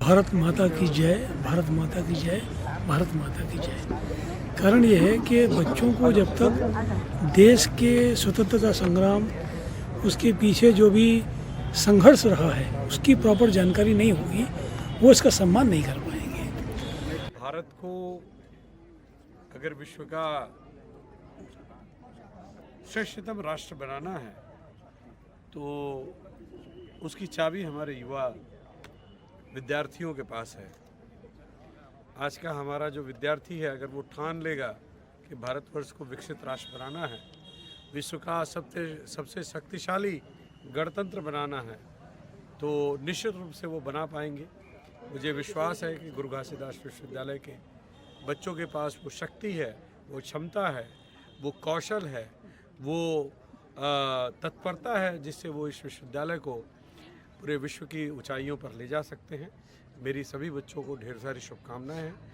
भारत माता की जय, भारत माता की जय, भारत माता की जय। कारण ये है कि बच्चों को जब तक देश के स्वतंत्रता संग्राम, उसके पीछे जो भी संघर्ष रहा है, उसकी प्रॉपर जानकारी नहीं होगी, वो इसका सम्मान नहीं कर पाएंगे। भारत को अगर विश्व का श्रेष्ठतम राष्ट्र बनाना है तो उसकी चाबी हमारे युवा विद्यार्थियों के पास है। आज का हमारा जो विद्यार्थी है, अगर वो ठान लेगा कि भारतवर्ष को विकसित राष्ट्र बनाना है, विश्व का सबसे शक्तिशाली गणतंत्र बनाना है, तो निश्चित रूप से वो बना पाएंगे। मुझे विश्वास है कि गुरु घासीदास विश्वविद्यालय के बच्चों के पास वो शक्ति है, वो क्षमता है, वो कौशल है, वो तत्परता है, जिससे वो इस विश्वविद्यालय को पूरे विश्व की ऊंचाइयों पर ले जा सकते हैं। मेरी सभी बच्चों को ढेर सारी शुभकामनाएं हैं।